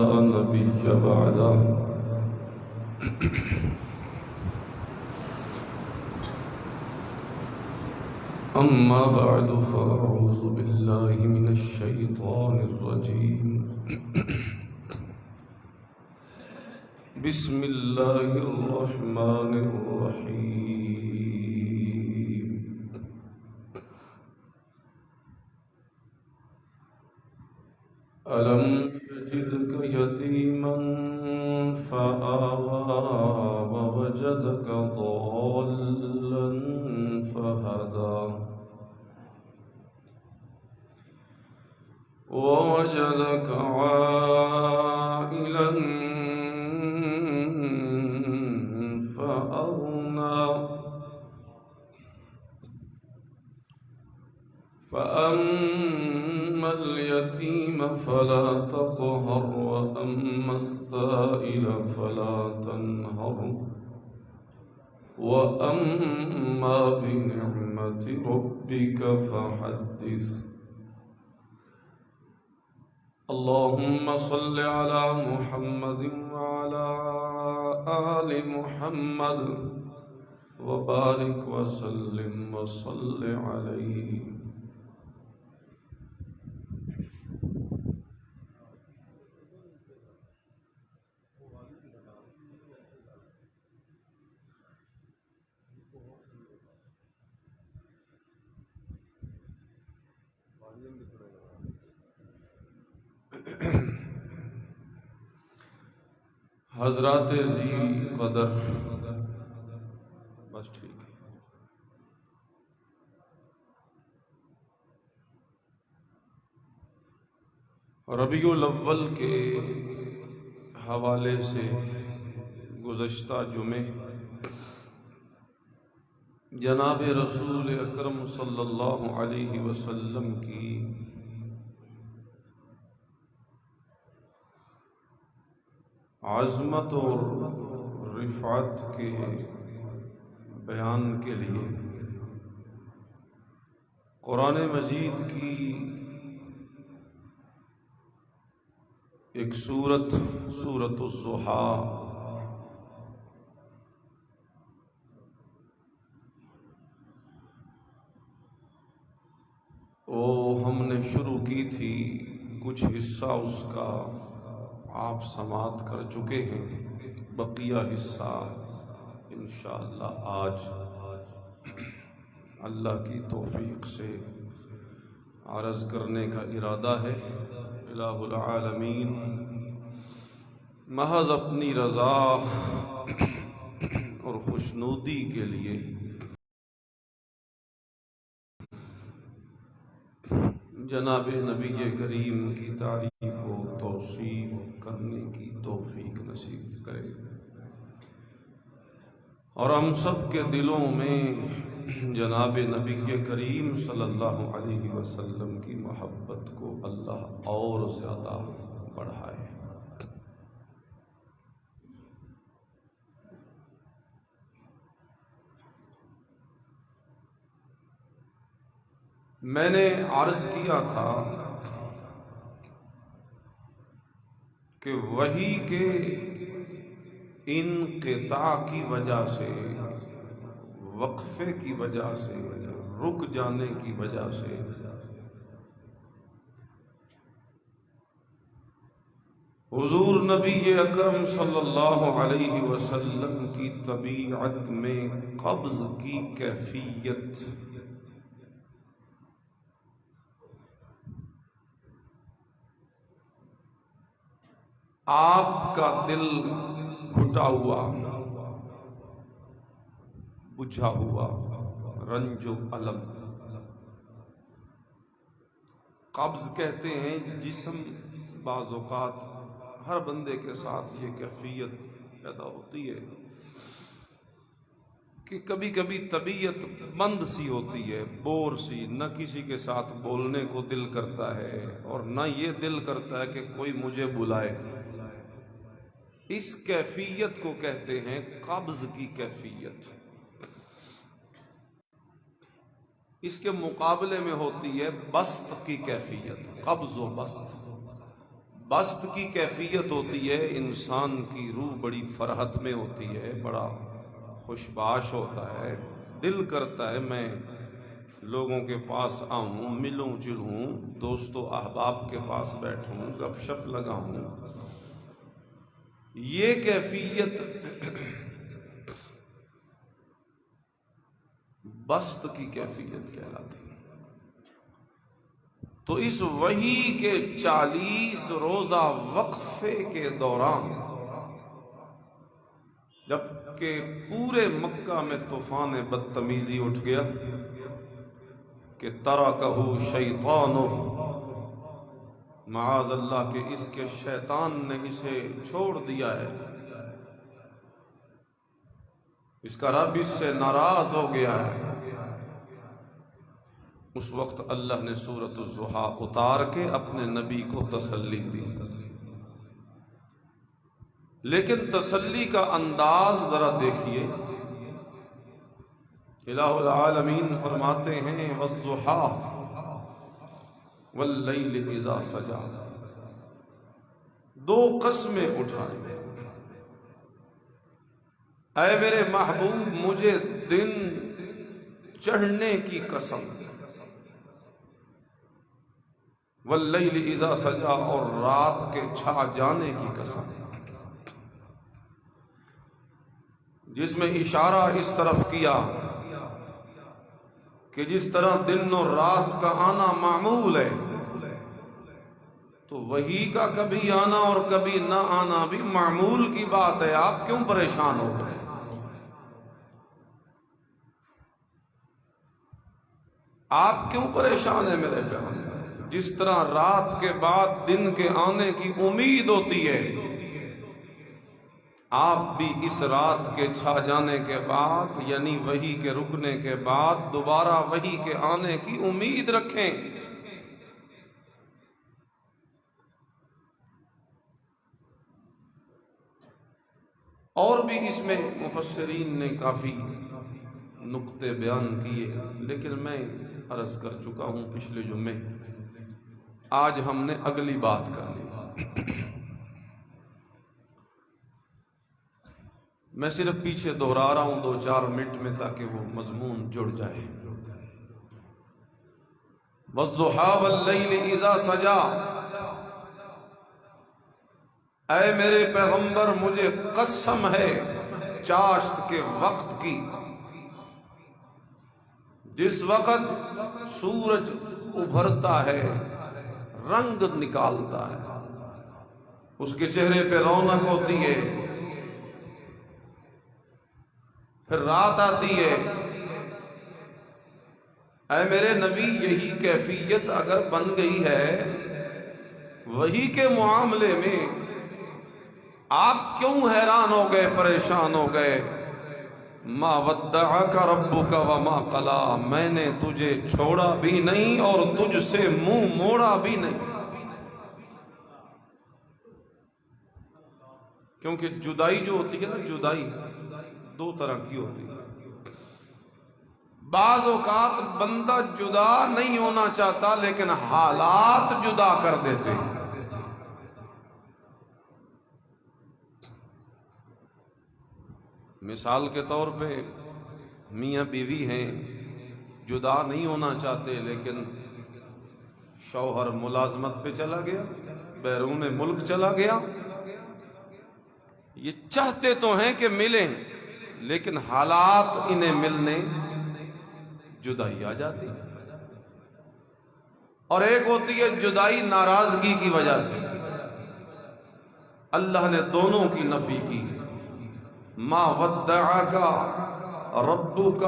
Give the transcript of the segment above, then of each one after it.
لا نبي بعده. أما بعد فأعوذ بالله من الشيطان الرجيم. بسم الله الرحمن الرحيم. ألم يجدك يتيما فآوى ووجدك ضالا فهدى ووجدك عائلا فأغنى فأما اليتيم فلا تقهر وأما السائل فلا تنهر وأما بنعمة ربك فحدث. اللهم صل على محمد وعلى آل محمد وبارك وسلم وصل عليه. حضرات ذی قدر، بس ٹھیک ہے. ربیع الاول کے حوالے سے گزشتہ جمعے جناب رسول اکرم صلی اللہ علیہ وسلم کی عظمت اور رفعت کے بیان کے لیے قرآن مجید کی ایک سورت الضحیٰ وہ ہم نے شروع کی تھی. کچھ حصہ اس کا آپ سماعت کر چکے ہیں، بقیہ حصہ انشاءاللہ آج اللہ کی توفیق سے عرض کرنے کا ارادہ ہے. الہ العالمین محض اپنی رضا اور خوشنودی کے لیے جناب نبی کریم کی تعریف و توصیف کرنے کی توفیق نصیب کرے، اور ہم سب کے دلوں میں جناب نبی کریم صلی اللہ علیہ وسلم کی محبت کو اللہ اور زیادہ بڑھائے. میں نے عرض کیا تھا کہ وحی کے انقطاع کی وجہ سے، وقفے کی وجہ سے، رک جانے کی وجہ سے حضور نبی اکرم صلی اللہ علیہ وسلم کی طبیعت میں قبض کی کیفیت آپ کا دل گھٹا ہوا، بجھا ہوا، رنج و الم. قبض کہتے ہیں جسم، بعض اوقات ہر بندے کے ساتھ یہ کیفیت پیدا ہوتی ہے کہ کبھی کبھی طبیعت بند سی ہوتی ہے، بور سی، نہ کسی کے ساتھ بولنے کو دل کرتا ہے اور نہ یہ دل کرتا ہے کہ کوئی مجھے بلائے. اس کیفیت کو کہتے ہیں قبض کی کیفیت. اس کے مقابلے میں ہوتی ہے بسط کی کیفیت. قبض و بسط، بست کی کیفیت ہوتی ہے، انسان کی روح بڑی فرحت میں ہوتی ہے، بڑا خوشباش ہوتا ہے، دل کرتا ہے میں لوگوں کے پاس آؤں، ملوں جلوں، دوست و احباب کے پاس بیٹھوں، گپ شپ لگاؤں۔ یہ کیفیت بست کی کیفیت کہلاتی ہے۔ تو اس وحی کے 40 روزہ وقفے کے دوران جب کہ پورے مکہ میں طوفان بدتمیزی اٹھ گیا کہ ترکہ شیطان، معاذ اللہ کہ اس کے شیطان نے اسے چھوڑ دیا ہے، اس کا رب اس سے ناراض ہو گیا ہے، اس وقت اللہ نے سورۃ الضحیٰ اتار کے اپنے نبی کو تسلی دی۔ لیکن تسلی کا انداز ذرا دیکھیے، الہ العالمین فرماتے ہیں والضحیٰ واللیل اذا سجا، دو قسمیں اٹھائیں، اے میرے محبوب مجھے دن چڑھنے کی قسم، واللیل اذا سجا اور رات کے چھا جانے کی قسم، جس میں اشارہ اس طرف کیا کہ جس طرح دن اور رات کا آنا معمول ہے، تو وحی کا کبھی آنا اور کبھی نہ آنا بھی معمول کی بات ہے، آپ کیوں پریشان ہو گئے؟ آپ کیوں پریشان ہیں میرے پیغمبر؟ جس طرح رات کے بعد دن کے آنے کی امید ہوتی ہے، آپ بھی اس رات کے چھا جانے کے بعد یعنی وحی کے رکنے کے بعد دوبارہ وحی کے آنے کی امید رکھیں۔ اور بھی اس میں مفسرین نے کافی نقطے بیان کیے، لیکن میں عرض کر چکا ہوں پچھلے جمعے، آج ہم نے اگلی بات کر لی۔ میں صرف پیچھے دہرا رہا ہوں 2-4 منٹ میں تاکہ وہ مضمون جڑ جائے۔ والضحیٰ واللیل اذا سجا، اے میرے پیغمبر مجھے قسم ہے چاشت کے وقت کی، جس وقت سورج ابھرتا ہے، رنگ نکالتا ہے، اس کے چہرے پہ رونق ہوتی ہے، پھر رات آتی ہے۔ اے میرے نبی یہی کیفیت اگر بن گئی ہے وحی کے معاملے میں، آپ کیوں حیران ہو گئے، پریشان ہو گئے؟ ما ودعک ربک وما قلی، میں نے تجھے چھوڑا بھی نہیں اور تجھ سے منہ موڑا بھی نہیں۔ کیونکہ جدائی جو ہوتی ہے نا، جدائی 2 طرح کی ہوتی ہے۔ بعض اوقات بندہ جدا نہیں ہونا چاہتا لیکن حالات جدا کر دیتے ہیں۔ مثال کے طور پہ میاں بیوی ہیں، جدا نہیں ہونا چاہتے لیکن شوہر ملازمت پہ چلا گیا، بیرون ملک چلا گیا، یہ چاہتے تو ہیں کہ ملیں لیکن حالات انہیں ملنے جدائی آ جاتی ہے۔ اور ایک ہوتی ہے جدائی ناراضگی کی وجہ سے، اللہ نے دونوں کی نفی کی ہے۔ ما ودعک ربک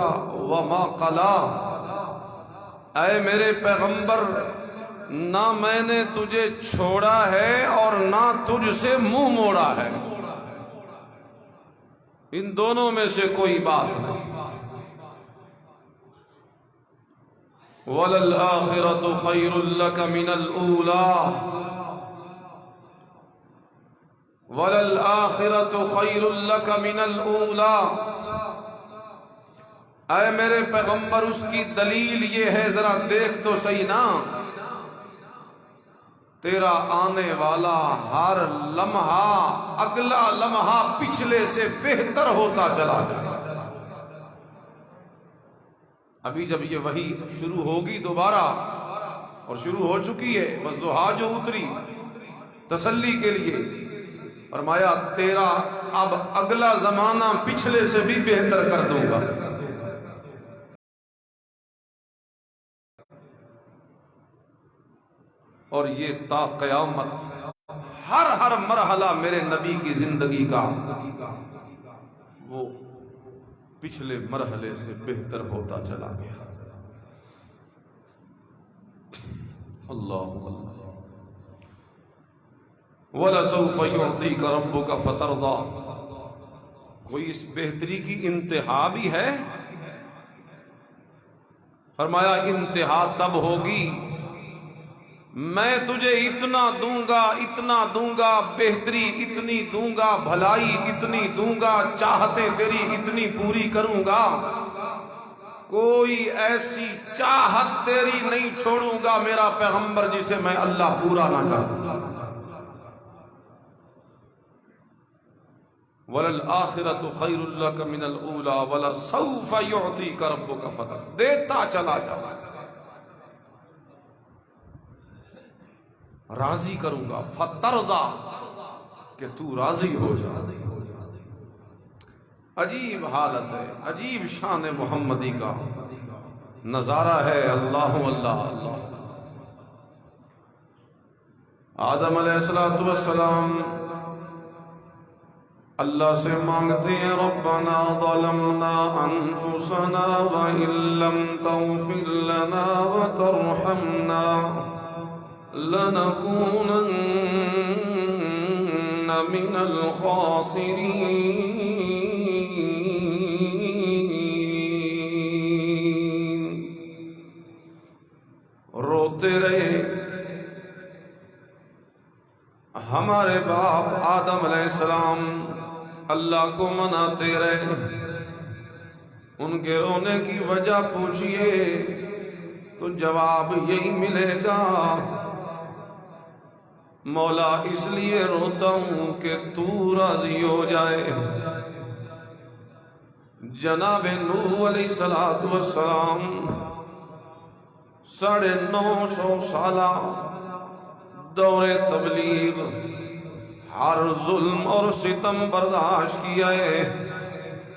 وما قلی، اے میرے پیغمبر نہ میں نے تجھے چھوڑا ہے اور نہ تجھ سے منہ موڑا ہے، ان دونوں میں سے کوئی بات نہیں۔ وَلَلْآخِرَةُ خَيْرٌ لَكَ مِنَ الْأُولَىٰ، وَلَلْآخِرَةُ خَيْرٌ لَكَ مِنَ الْأُولَىٰ، اے میرے پیغمبر اس کی دلیل یہ ہے، ذرا دیکھ تو صحیح نا، تیرا آنے والا ہر لمحہ اگلا لمحہ پچھلے سے بہتر ہوتا چلا جائے۔ ابھی جب یہ وحی شروع ہوگی دوبارہ، اور شروع ہو چکی ہے، والضحیٰ جو اتری تسلی کے لیے، فرمایا تیرا اب اگلا زمانہ پچھلے سے بھی بہتر کر دوں گا۔ اور یہ تا قیامت ہر مرحلہ میرے نبی کی زندگی کا وہ پچھلے مرحلے سے بہتر ہوتا چلا گیا۔ اللہ اللہ، وَلَسَوْفَ يُعْطِيكَ رَبُّكَ فَتَرْضَىٰ، کوئی اس بہتری کی انتہا بھی ہے؟ فرمایا انتہا تب ہوگی میں تجھے اتنا دوں گا، بہتری اتنی دوں گا، بھلائی اتنی دوں گا، چاہتیں تیری اتنی پوری کروں گا، کوئی ایسی چاہت تیری نہیں چھوڑوں گا میرا پیغمبر جسے میں اللہ پورا نہ کروں۔ وَلَلْآخِرَةُ خَيْرٌ لَكَ مِنَ الْأُولَىٰ وَلَسَوْفَ يُعْطِيكَ رَبُّكَ فَتَرْضَىٰ، دیتا چلا جا، راضی کروں گا، فترضیٰ، کہ تو راضی ہو جا۔ عجیب حالت ہے، عجیب شان محمدی کا نظارہ ہے۔ اللہ اللہ اللہ۔ آدم علیہ السلام اللہ سے مانگتے ہیں ربنا ظلمنا انفسنا وان لم تغفر لنا وترحمنا لنكونن من الخاسرین۔ روتے رہے ہمارے باپ آدم علیہ السلام، اللہ کو مناتے رہے، ان کے رونے کی وجہ پوچھئے تو جواب یہی ملے گا، مولا اس لیے روتا ہوں کہ تو راضی ہو جائے۔ جناب نوح علیہ السلام 950 سالہ دور تبلیغ، ہر ظلم اور ستم برداشت کیا ہے۔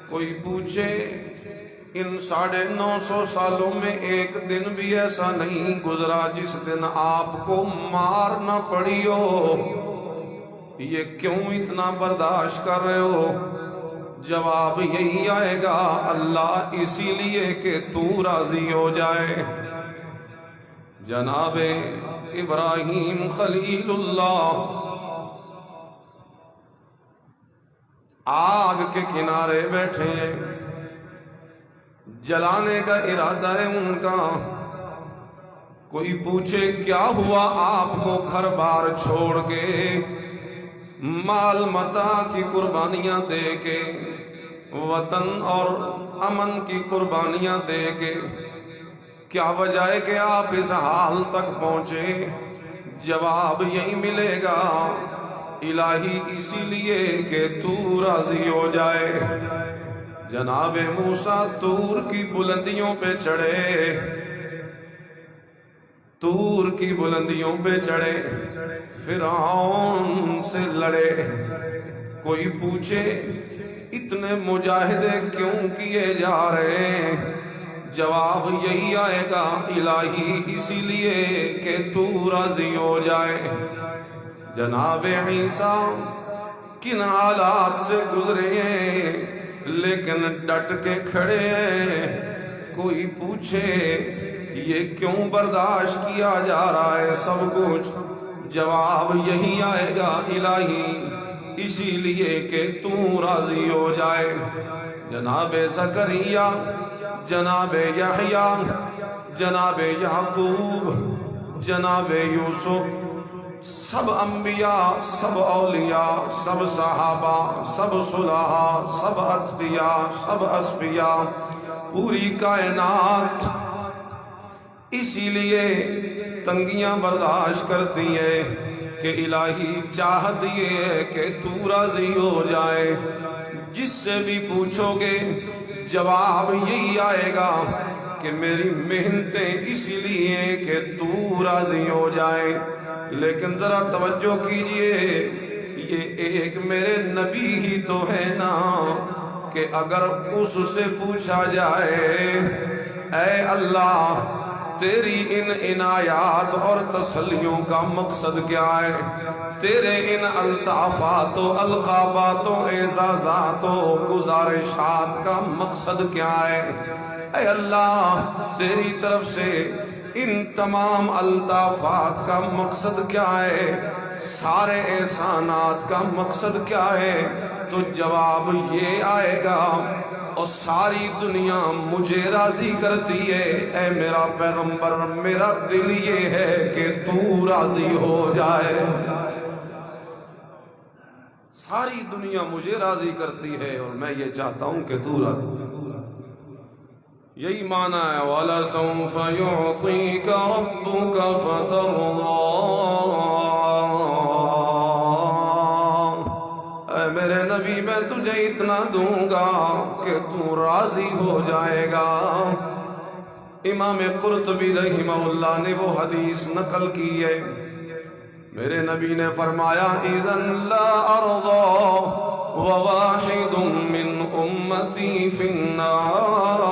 کوئی پوچھے ان 950 سالوں میں ایک دن بھی ایسا نہیں گزرا جس دن آپ کو مار نہ پڑی ہو، یہ کیوں اتنا برداشت کر رہے ہو؟ جواب یہی آئے گا، اللہ اسی لیے کہ تو راضی ہو جائے۔ جناب ابراہیم خلیل اللہ آگ کے کنارے بیٹھے ہیں، جلانے کا ارادہ ہے ان کا۔ کوئی پوچھے کیا ہوا آپ کو گھر بار چھوڑ کے، مال متاع کی قربانیاں دے کے، وطن اور امن کی قربانیاں دے کے، کیا وجہ ہے کہ آپ اس حال تک پہنچے؟ جواب یہی ملے گا، الہی اسی لیے کہ تو راضی ہو جائے۔ جناب موسیٰ طور کی بلندیوں پہ چڑھے، طور کی بلندیوں پہ چڑھے، فرعون سے لڑے۔ کوئی پوچھے اتنے مجاہدے کیوں کیے جا رہے ہیں؟ جواب یہی آئے گا، الہی اسی لیے کہ تو راضی ہو جائے۔ جناب عیسیٰ کن حالات سے گزرے ہیں لیکن ڈٹ کے کھڑے ہیں۔ کوئی پوچھے یہ کیوں برداشت کیا جا رہا ہے سب کچھ؟ جواب یہی آئے گا، الہی اسی لیے کہ تو راضی ہو جائے۔ جناب زکریا، جناب یحییٰ، جناب یعقوب، جناب یوسف، سب انبیاء، سب اولیاء، سب صحابہ، سب صلحاء، سب اتقیاء، سب اصفیاء، پوری کائنات اسی لیے تنگیاں برداشت کرتی ہے کہ الہی چاہت یہ ہے کہ تو راضی ہو جائے. جس سے بھی پوچھو گے جواب یہی آئے گا کہ میری محنتیں اس لیے کہ تو راضی ہو جائے. لیکن ذرا توجہ کیجئے، یہ ایک میرے نبی ہی تو ہے نا کہ اگر اس سے پوچھا جائے اے اللہ تیری ان عنایات اور تسلیوں کا مقصد کیا ہے، تیرے ان الطافات و القابات و اعزازات و گزارشات کا مقصد کیا ہے، اے اللہ تیری طرف سے ان تمام الطافات کا مقصد کیا ہے، سارے احسانات کا مقصد کیا ہے، تو جواب یہ آئے گا اور ساری دنیا مجھے راضی کرتی ہے اے میرا پیغمبر، میرا دل یہ ہے کہ تو راضی ہو جائے. ساری دنیا مجھے راضی کرتی ہے اور میں یہ چاہتا ہوں کہ تو راضی ہو. یہی معنی ہے وَلَسَوْفَ يُعْطِيكَ رَبُّكَ فَتَرْضَىٰ. اے میرے نبی میں تجھے اتنا دوں گا کہ تو راضی ہو جائے گا. امام قرطبی رحمہ اللہ نے وہ حدیث نقل کی ہے، میرے نبی نے فرمایا اِذًا لَا أَرْضَىٰ وَوَاحِدٌ مِّنْ أُمَّتِي فِي النَّارِ.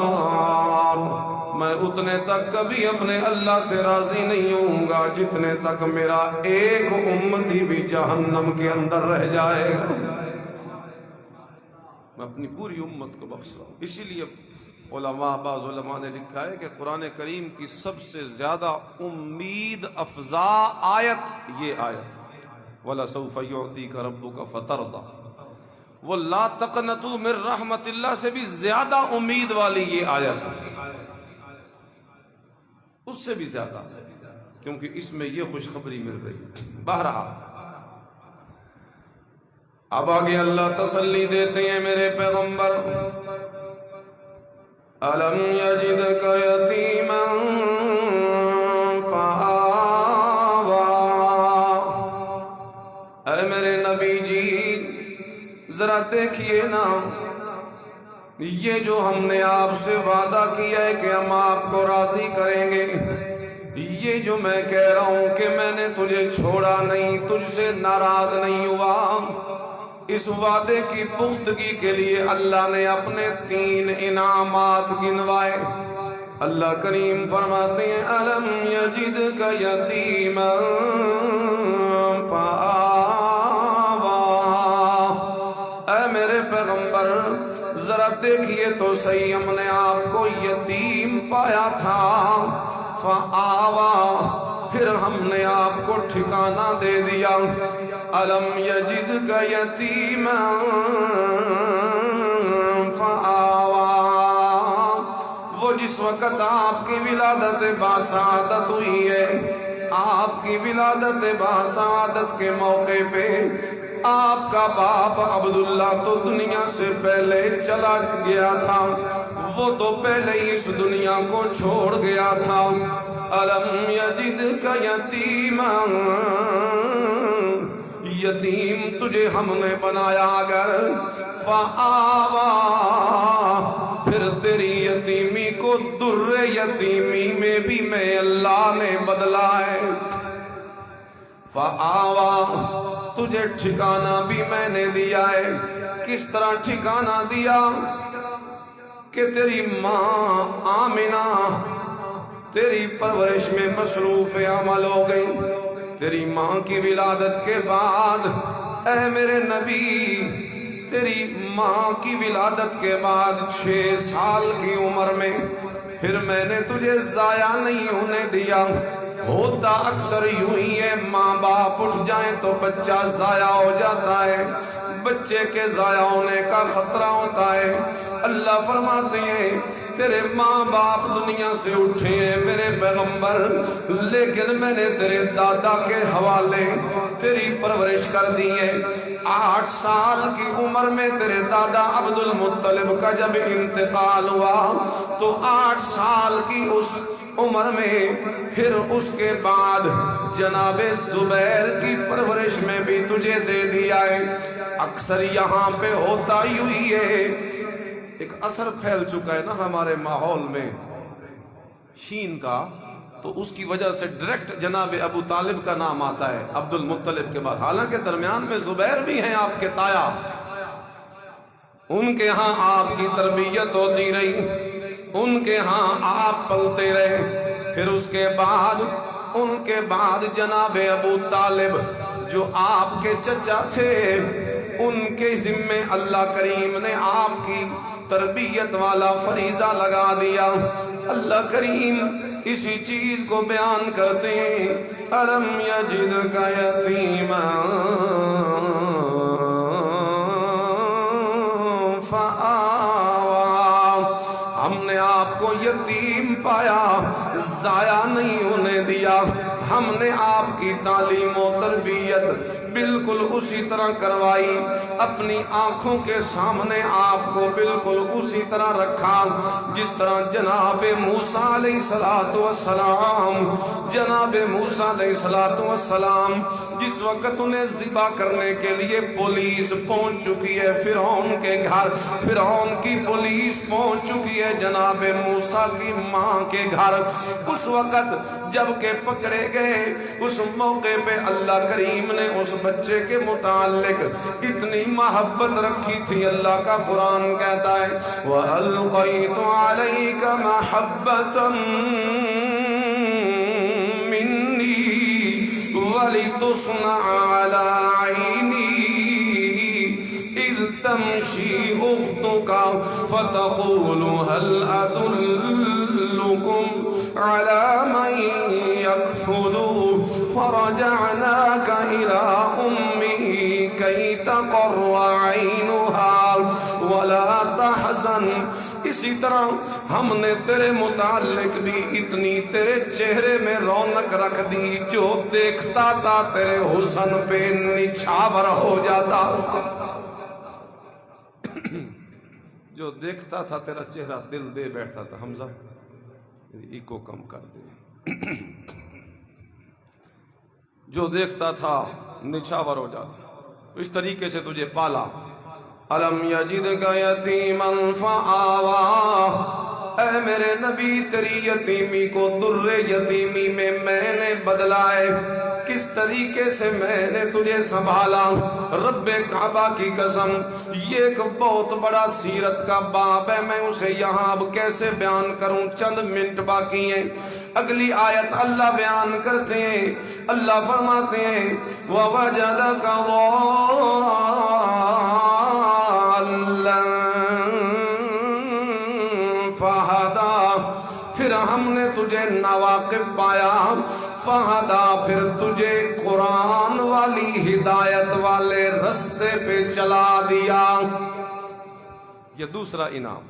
میں اتنے تک کبھی اپنے اللہ سے راضی نہیں ہوں گا جتنے تک میرا ایک امتی بھی جہنم کے اندر رہ جائے گا. میں اپنی پوری امت کو بخش رہا ہوں. اسی لیے بعض علماء نے لکھا ہے کہ قرآن کریم کی سب سے زیادہ امید افزا آیت یہ آیت وَلَسَوْفَ يُعْطِيكَ رَبُّكَ فَتَرْضَىٰ. وہ لا تقنطوا من رحمت اللہ سے بھی زیادہ امید والی یہ آیت ہے، اس سے بھی زیادہ، کیونکہ اس میں یہ خوشخبری مل رہی. بہرحال اب آگے اللہ تسلی دیتے ہیں میرے پیغمبر أَلَمْ يَجِدْكَ يَتِيمًا فَآوَىٰ. اے میرے نبی جی ذرا دیکھیے نا، یہ جو ہم نے آپ سے وعدہ کیا ہے کہ ہم آپ کو راضی کریں گے، یہ جو میں کہہ رہا ہوں کہ میں نے تجھے چھوڑا نہیں، تجھ سے ناراض نہیں ہوا، اس وعدے کی پختگی کے لیے اللہ نے اپنے 3 انعامات گنوائے. اللہ کریم فرماتے ہیں أَلَمْ يَجِدْكَ يَتِيمًا فَآوَىٰ. اے میرے پیغمبر ذرا دیکھیے تو صحیح، ہم نے آپ کو یتیم پایا تھا، فآوَىٰ پھر ہم نے آپ کو ٹھکانہ دے دیا. أَلَمْ يَجِدْكَ يَتِيمًا فَآوَىٰ. وہ جس وقت آپ کی ولادت باسعادت ہوئی ہے، آپ کی ولادت باسعادت کے موقع پہ آپ کا باپ عبداللہ تو دنیا سے پہلے چلا گیا تھا، وہ تو پہلے ہی اس دنیا کو چھوڑ گیا تھا. أَلَمْ يَجِدْكَ يَتِيمًا، یتیم تجھے ہم نے بنایا اگر، فآوَىٰ پھر تیری یتیمی کو در یتیمی میں بھی میں اللہ نے بدلا ہے. فآوَىٰ تجھے ٹھکانہ بھی میں نے دیا ہے. کس طرح ٹھکانہ دیا کہ تیری ماں آمنہ تیری پرورش میں مصروف عمل ہو گئی. تیری ماں کی ولادت کے بعد اے میرے نبی، تیری ماں کی ولادت کے بعد 6 سال کی عمر میں پھر میں نے تجھے ضائع نہیں ہونے دیا. ہوتا اکثر یوں ہی ہے، ماں باپ اٹھ جائیں تو بچہ ضائع ہو جاتا ہے، بچے کے ضائع ہونے کا خطرہ ہوتا ہے. اللہ فرماتے ہیں تیرے ماں باپ دنیا سے اٹھے ہیں میرے پیغمبر، لیکن میں نے تیرے دادا کے حوالے تیری پرورش کر دی ہے. 8 سال کی عمر میں تیرے دادا عبد المطلب کا جب انتقال ہوا تو 8 سال کی اس عمر میں، پھر اس کے بعد جناب زبیر کی پرورش میں بھی تجھے دے دیا ہے۔ اکثر یہاں پہ ہوتا ہی ہے، ایک اثر پھیل چکا ہے نا ہمارے ماحول میں شین کا، تو اس کی وجہ سے ڈائریکٹ جناب ابو طالب کا نام آتا ہے عبد المطلب کے بعد، حالانکہ درمیان میں زبیر بھی ہیں آپ کے تایا، ان کے ہاں آپ کی تربیت ہوتی رہی، ان کے ہاں آپ پلتے رہے۔ پھر اس کے بعد ان کے بعد جناب ابو طالب جو آپ کے چچا تھے، ان کے ذمے اللہ کریم نے آپ کی تربیت والا فریضہ لگا دیا۔ اللہ کریم اسی چیز کو بیان کرتے ہیں، أَلَمْ يَجِدْكَ يَتِيمًا فَآوَىٰ، ہم نے آپ کو یتیم پایا، ضائع نہیں ہونے دیا، ہم نے آپ کی تعلیم و تربیت بالکل اسی طرح کروائی، اپنی آنکھوں کے سامنے آپ کو بالکل اسی طرح رکھا جس طرح جناب موسیٰ علیہ السلام، جناب موسیٰ علیہ السلام جس وقت انہیں ذبح کرنے کے لیے پولیس پہنچ چکی ہے فرعون کے گھر، فرعون کی پولیس پہنچ چکی ہے جناب موسیٰ کی ماں کے گھر، اس وقت جب کہ پکڑے گئے، اس موقع پہ اللہ کریم نے اس بچے کے متعلق اتنی محبت رکھی تھی۔ اللہ کا قرآن کہتا ہے وَأَلْقَيْتُ عَلَيْكَ مَحَبَّةً مِّنِّي وَلِتُصْنَعَ عَلَىٰ عَيْنِي إِذْ تَمْشِي أُخْتُكَ فَتَقُولُ هَلْ أَدُلُّكُمْ عَلَىٰ مَن يَكْفُلُهُ فَرَجَعْنَاكَ إِلَىٰ أُمِّهِ كَيْ تَقَرَّ عَيْنُهَا وَلَا تَحْزَنَ۔ اسی طرح ہم نے تیرے متعلق بھی اتنی تیرے چہرے میں رونق رکھ دی، جو دیکھتا تھا تیرے حسن پہ نچھاور ہو جاتا، جو دیکھتا تھا تیرا چہرہ دل دے بیٹھتا تھا۔ حمزہ ایکو کم کر دے، جو دیکھتا تھا نچھاور ہو جاتا۔ اس طریقے سے تجھے پالا۔ أَلَمْ يَجِدْكَ يَتِيمًا فَآوَىٰ، اے میرے نبی تیری یتیمی کو در یتیمی میں نے بدلا ہے، کس طریقے سے میں نے تجھے سنبھالا۔ رب کعبہ کی قسم، یہ ایک بہت بڑا سیرت کا باب ہے، میں اسے یہاں اب کیسے بیان کروں، چند منٹ باقی ہیں۔ اگلی آیت اللہ بیان کرتے ہیں، اللہ فرماتے ہیں وَوَجَدَكَ ضَالًّا فَهَدَىٰ، پھر ہم نے تجھے ناواقف پایا، فہدا، پھر تجھے قرآن والی ہدایت والے رستے پہ چلا دیا۔ یہ دوسرا انعام،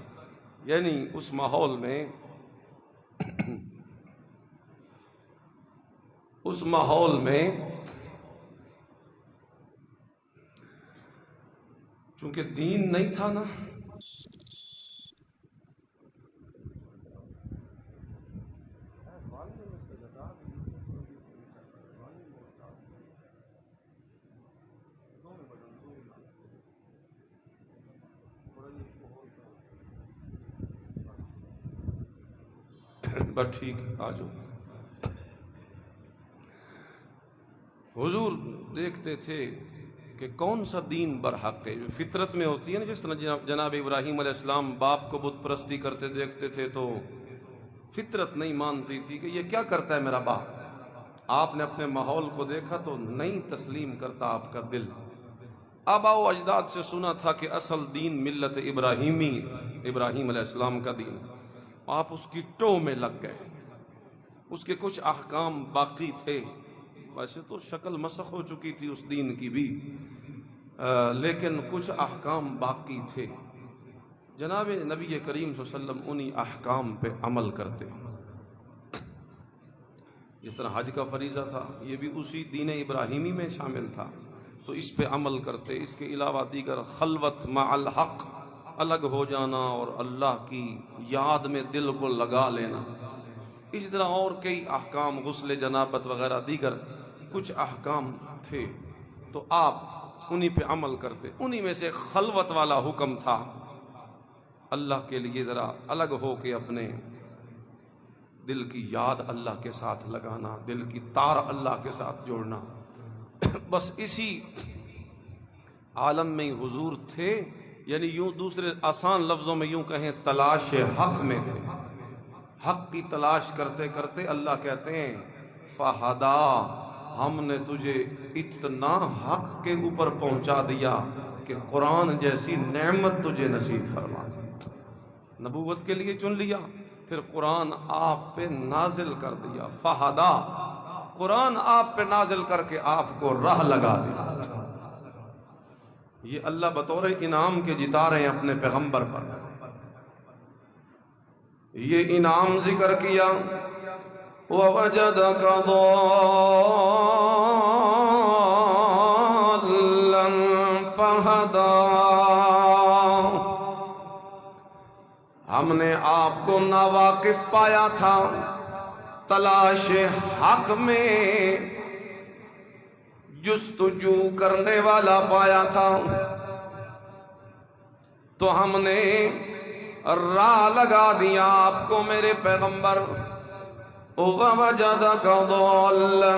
یعنی اس ماحول میں اس ماحول میں چونکہ دین نہیں تھا نا، بس ٹھیک آ جاؤ۔ حضور دیکھتے تھے کہ کون سا دین برحق ہے، جو فطرت میں ہوتی ہے نا، جس طرح جناب ابراہیم علیہ السلام باپ کو بت پرستی کرتے دیکھتے تھے تو فطرت نہیں مانتی تھی کہ یہ کیا کرتا ہے میرا باپ۔ آپ نے اپنے ماحول کو دیکھا تو نہیں تسلیم کرتا آپ کا دل۔ آباء و اجداد سے سنا تھا کہ اصل دین ملت ابراہیمی، ابراہیم علیہ السلام کا دین، آپ اس کی ٹو میں لگ گئے، اس کے کچھ احکام باقی تھے، ویسے تو شکل مسخ ہو چکی تھی اس دین کی بھی، لیکن کچھ احکام باقی تھے۔ جناب نبی کریم صلی اللہ علیہ وسلم انہی احکام پہ عمل کرتے، جس طرح حج کا فریضہ تھا یہ بھی اسی دین ابراہیمی میں شامل تھا، تو اس پہ عمل کرتے۔ اس کے علاوہ دیگر خلوت مع الحق، الگ ہو جانا اور اللہ کی یاد میں دل کو لگا لینا، اسی طرح اور کئی احکام، غسل جنابت وغیرہ دیگر کچھ احکام تھے، تو آپ انہی پہ عمل کرتے۔ انہی میں سے خلوت والا حکم تھا، اللہ کے لیے ذرا الگ ہو کے اپنے دل کی یاد اللہ کے ساتھ لگانا، دل کی تار اللہ کے ساتھ جوڑنا، بس اسی عالم میں ہی حضور تھے، یعنی یوں دوسرے آسان لفظوں میں یوں کہیں تلاش حق میں تھے۔ حق کی تلاش کرتے کرتے اللہ کہتے ہیں فہدا، ہم نے تجھے اتنا حق کے اوپر پہنچا دیا کہ قرآن جیسی نعمت تجھے نصیب فرما دی۔ نبوت کے لیے چن لیا، پھر قرآن آپ پہ نازل کر دیا، فہدا، قرآن آپ پہ نازل کر کے آپ کو راہ لگا دیا۔ یہ اللہ بطور انعام کے جتا رہے ہیں اپنے پیغمبر پر۔ یہ انعام ذکر کیا، وَوَجَدَكَ ضَالًّا فَهَدَىٰ، ہم نے آپ کو ناواقف پایا تھا، تلاش حق میں جستجو کرنے والا پایا تھا، تو ہم نے راہ لگا دیا آپ کو میرے پیغمبر۔ وَوَجَدَكَ ضَالًّا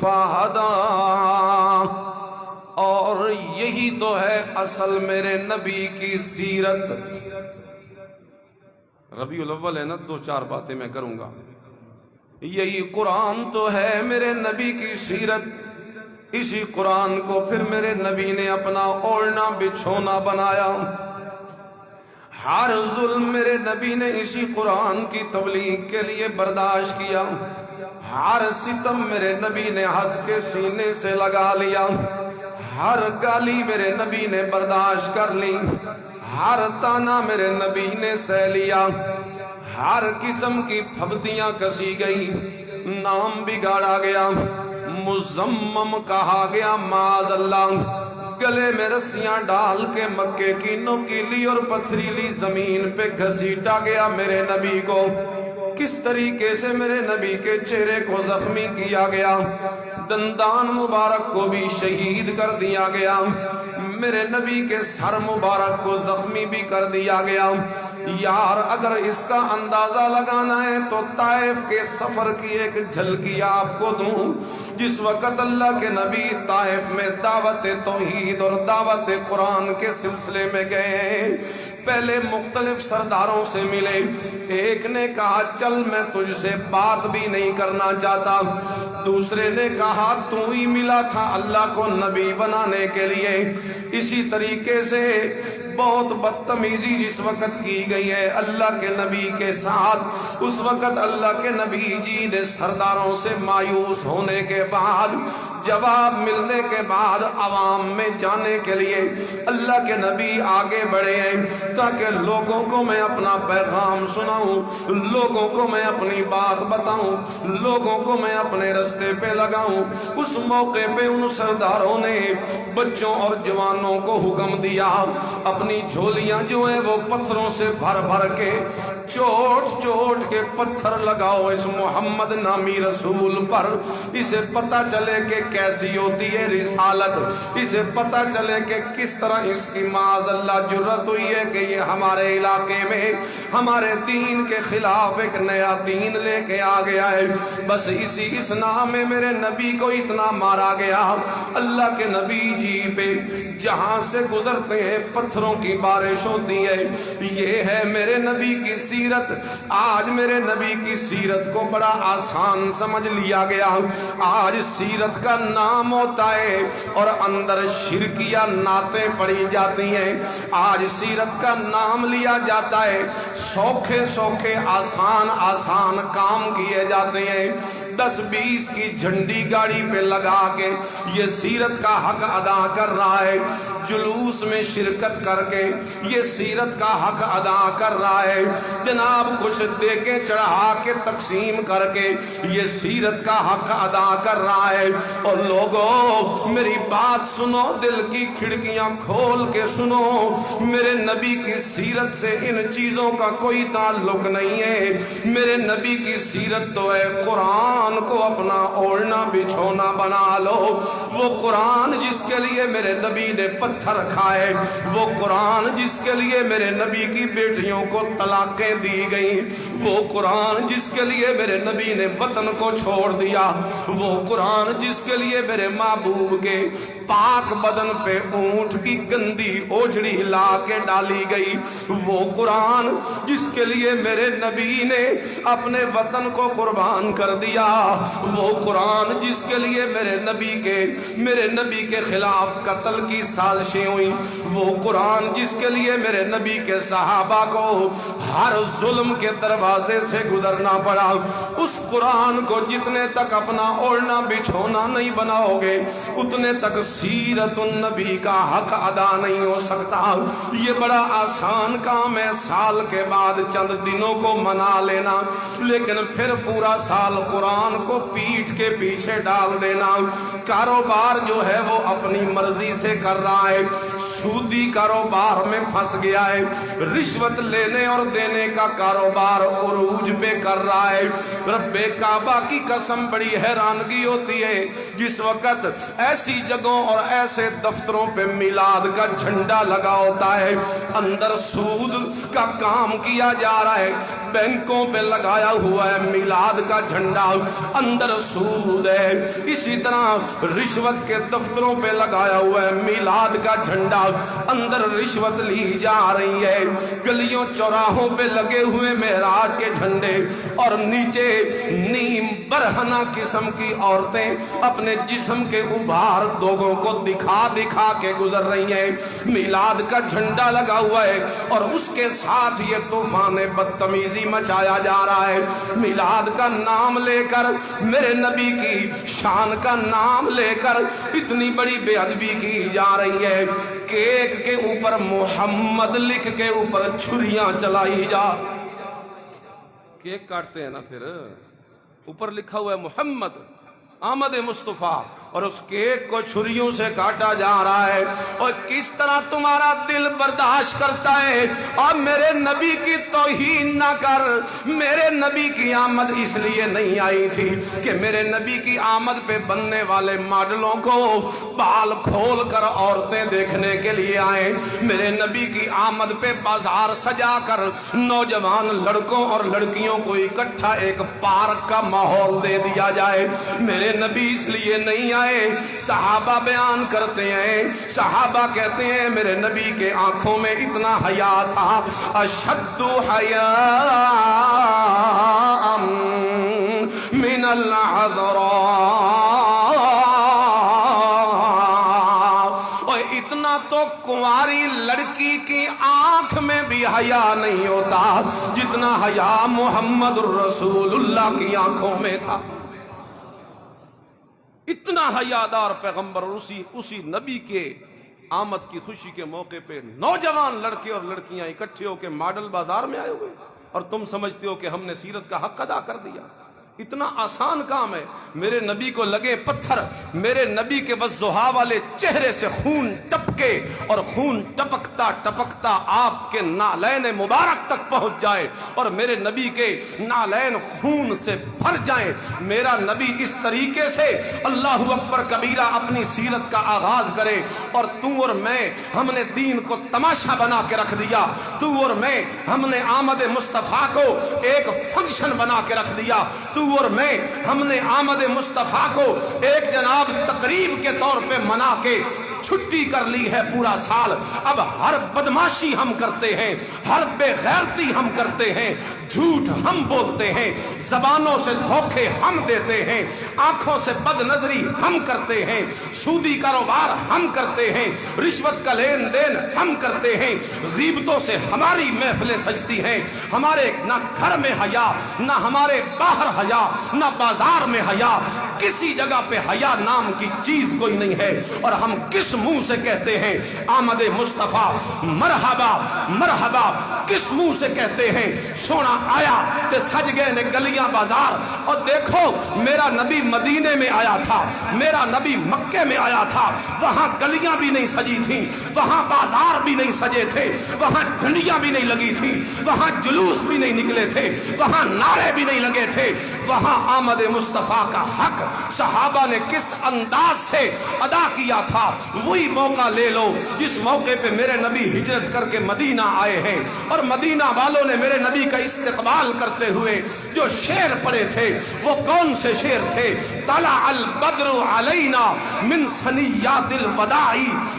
فَهَدَىٰ، اور یہی تو ہے اصل میرے نبی کی سیرت۔ ربیع الاول ہے نا، دو چار باتیں میں کروں گا۔ یہی قرآن تو ہے میرے نبی کی سیرت، اسی قرآن کو پھر میرے نبی نے اپنا اوڑھنا بچھونا بنایا۔ ہر ظلم میرے نبی نے اسی قرآن کی تبلیغ کے لیے برداشت کیا، ہر ستم میرے نبی نے ہنس کے سینے سے لگا لیا، ہر گالی میرے نبی نے برداشت کر لی، ہر تانا میرے نبی نے سہ لیا، ہر قسم کی پھبتیاں کسی گئی، نام بگاڑا گیا، مذمم کہا گیا معاذ اللہ، گلے میں رسیاں ڈال کے مکے کی نوکیلی اور پتھریلی زمین پہ گھسیٹا گیا میرے نبی کو، کس طریقے سے میرے نبی کے چہرے کو زخمی کیا گیا، دندان مبارک کو بھی شہید کر دیا گیا، میرے نبی کے سر مبارک کو زخمی بھی کر دیا گیا۔ یار اگر اس کا اندازہ لگانا ہے تو طائف کے سفر کی ایک جھلکی آپ کو دوں، جس وقت اللہ کے نبی طائف میں دعوت توحید اور دعوت قرآن کے سلسلے میں گئے، پہلے مختلف سرداروں سے ملے، ایک نے کہا چل میں تجھ سے بات بھی نہیں کرنا چاہتا، دوسرے نے کہا تو ہی ملا تھا اللہ کو نبی بنانے کے لیے۔ اسی طریقے سے بہت بدتمیزی جس وقت کی گئی ہے اللہ کے نبی کے ساتھ، اس وقت اللہ کے نبی جی نے سرداروں سے مایوس ہونے کے بعد، جواب ملنے کے بعد عوام میں جانے کے لیے اللہ کے نبی آگے بڑھے ہیں تاکہ لوگوں کو میں اپنا پیغام سناؤں، لوگوں کو میں اپنی بات بتاؤں، لوگوں کو میں اپنے رستے پہ لگاؤں۔ اس موقع پہ ان سرداروں نے بچوں اور جوانوں کو حکم دیا اپنی جھولیاں جو ہیں وہ پتھروں سے بھر بھر کے چوٹ چوٹ کے پتھر لگاؤ اس محمد نامی رسول پر، اسے پتہ چلے کہ کیسی ہوتی ہے رسالت، اسے پتہ چلے کہ کس طرح اس کی معاذ اللہ جرت ہوئی ہے کہ یہ ہمارے علاقے میں ہمارے دین کے خلاف ایک نیا دین لے کے آ گیا ہے۔ بس اسی اس نام میں میرے نبی کو اتنا مارا گیا، اللہ کے نبی جی پہ جہاں سے گزرتے ہیں پتھروں کی بارش ہوتی ہے۔ یہ ہے میرے نبی کی سیرت۔ آج میرے نبی کی سیرت کو بڑا آسان سمجھ لیا گیا، آج سیرت کا نام ہوتا ہے اور اندر شرکیہ نعتیں پڑھی جاتی ہیں، آج سیرت کا نام لیا جاتا ہے، سوکھے سوکھے آسان آسان کام کیے جاتے ہیں۔ 10-20 کی جھنڈی گاڑی پہ لگا کے یہ سیرت کا حق ادا کر رہا ہے، جلوس میں شرکت کر کے یہ سیرت کا حق ادا کر رہا ہے، جناب کچھ دے کے چڑھا کے تقسیم کر کے یہ سیرت کا حق ادا کر رہا ہے۔ اور لوگوں میری بات سنو، دل کی کھڑکیاں کھول کے سنو، میرے نبی کی سیرت سے ان چیزوں کا کوئی تعلق نہیں ہے۔ میرے نبی کی سیرت تو ہے قرآن کو اپنا اوڑھنا بچھونا بنا لو، وہ قرآن جس کے لیے میرے نبی نے پتھر کھائے، وہ قرآن جس کے لیے میرے نبی کی بیٹیوں کو طلاقیں دی گئیں، وہ قرآن جس کے لیے میرے نبی نے وطن کو چھوڑ دیا، وہ قرآن جس کے لیے میرے محبوب کے پاک بدن پہ اونٹ کی گندی اوجڑی لا کے ڈالی گئی، وہ قرآن جس کے لیے میرے نبی نے اپنے وطن کو قربان کر دیا، وہ قرآن جس کے لیے میرے نبی کے خلاف قتل کی سازشیں ہوئی، وہ قرآن جس کے لیے میرے نبی کے صحابہ کو ہر ظلم کے دروازے سے گزرنا پڑا، اس قرآن کو جتنے تک اپنا اوڑھنا بچھونا نہیں بناؤ گے اتنے تک سیرت النبی کا حق ادا نہیں ہو سکتا۔ یہ بڑا آسان کام ہے سال کے بعد چند دنوں کو منا لینا، لیکن پھر پورا سال قرآن کو پیٹھ کے پیچھے ڈال دینا۔ کاروبار جو ہے وہ اپنی مرضی سے کر رہا ہے، سودی کاروبار میں پھنس گیا ہے، رشوت لینے اور دینے کا کاروبار عروج پہ کر رہا ہے۔ رب کعبہ کی قسم بڑی حیرانگی ہوتی ہے جس وقت ایسی جگہوں اور ایسے دفتروں پہ میلاد کا جھنڈا لگا ہوتا ہے، اندر سود کا کام کیا جا رہا ہے، بینکوں پہ لگایا ہوا ہے میلاد کا جھنڈا، اندر سود ہے۔ اسی طرح رشوت کے دفتروں پہ لگایا ہوا ہے میلاد کا جھنڈا، اندر رشوت لی جا رہی ہے۔ گلیوں چوراہوں پہ لگے ہوئے معراج کے جھنڈے اور نیچے نیم برہنہ قسم کی عورتیں اپنے جسم کے ابھار لوگوں کو دکھا دکھا کے گزر رہی ہیں، میلاد کا جھنڈا لگا ہوا ہے اور اس کے ساتھ یہ طوفان بدتمیزی مچایا جا رہا ہے۔ میلاد کا نام لے کر، میرے نبی کی شان کا نام لے کر اتنی بڑی بے ادبی کی جا رہی ہے، کیک کے اوپر محمد لکھ کے اوپر چھریاں چلائی جا، کیک کاٹتے ہیں نا پھر اوپر لکھا ہوا ہے محمد آمد مصطفیٰ، اور اس کیک کو چھریوں سے کاٹا جا رہا ہے۔ اور کس طرح تمہارا دل برداشت کرتا ہے؟ اور میرے نبی کی توہین نہ کر، میرے نبی کی آمد اس لیے نہیں آئی تھی کہ میرے نبی کی آمد پہ بننے والے ماڈلوں کو بال کھول کر عورتیں دیکھنے کے لیے آئیں، میرے نبی کی آمد پہ بازار سجا کر نوجوان لڑکوں اور لڑکیوں کو اکٹھا ایک پارک کا ماحول دے دیا جائے۔ میرے نبی اس لیے نہیں آئے۔ صحابہ بیان کرتے ہیں، صحابہ کہتے ہیں میرے نبی کے آنکھوں میں اتنا حیا تھا، اشد حیاء من العذراء، اور اتنا تو کنواری لڑکی کی آنکھ میں بھی حیا نہیں ہوتا جتنا حیا محمد الرسول اللہ کی آنکھوں میں تھا۔ اتنا حیادار پیغمبر، اسی نبی کے آمد کی خوشی کے موقع پہ نوجوان لڑکے اور لڑکیاں اکٹھے ہو کے ماڈل بازار میں آئے ہوئے، اور تم سمجھتے ہو کہ ہم نے سیرت کا حق ادا کر دیا۔ اتنا آسان کام ہے، میرے نبی کو لگے پتھر، میرے نبی کے وضحا والے چہرے سے خون ٹپکے اور خون ٹپکتا ٹپکتا آپ کے نالین مبارک تک پہنچ جائے اور میرے نبی کے نالین خون سے بھر جائیں۔ میرا نبی اس طریقے سے اللہ اکبر کبیرہ اپنی سیرت کا آغاز کرے، اور تو اور میں ہم نے دین کو تماشا بنا کے رکھ دیا، تو اور میں ہم نے آمد مصطفیٰ کو ایک فنکشن بنا کے رکھ دیا، تو اور میں ہم نے آمد مصطفیٰ کو ایک جناب تقریب کے طور پہ منا کے چھٹی کر لی ہے پورا سال۔ اب ہر بدماشی ہم کرتے ہیں، ہر بے غیرتی ہم کرتے ہیں، جھوٹ ہم بولتے ہیں، زبانوں سے دھوکے ہم دیتے ہیں، آنکھوں سے بد نظری ہم کرتے ہیں، سودی کاروبار ہم کرتے ہیں، رشوت کا لین دین ہم کرتے ہیں، غیبتوں سے ہماری محفلیں سجتی ہیں، ہمارے نہ گھر میں حیا، نہ ہمارے باہر حیا، نہ بازار میں حیا، کسی جگہ پہ حیا نام کی چیز کوئی نہیں ہے، اور ہم کس منہ سے کہتے ہیں آمد مصطفیٰ مرحبا مرحبا، کس منہ سے کہتے ہیں سونا آیا تے سج گئے نے گلیاں بازار، اور دیکھو میرا نبی مدینے میں آیا تھا، میرا نبی مکے میں آیا تھا، وہاں گلیاں بھی نہیں سجی تھیں، وہاں بازار بھی نہیں سجے تھے، وہاں جھنڈیاں بھی نہیں لگی تھی، وہاں جلوس بھی نہیں نکلے تھے، وہاں نعرے بھی نہیں لگے تھے، وہاں آمد مصطفیٰ کا حق صحابہ نے کس انداز سے ادا کیا تھا، وہی موقع لے لو جس موقع پہ میرے نبی ہجرت کر کے مدینہ آئے ہیں، اور مدینہ والوں نے میرے نبی کا استقبال کرتے ہوئے جو شعر پڑے تھے وہ کون سے شعر تھے؟ طلع البدر علینا من ثنیات الوداع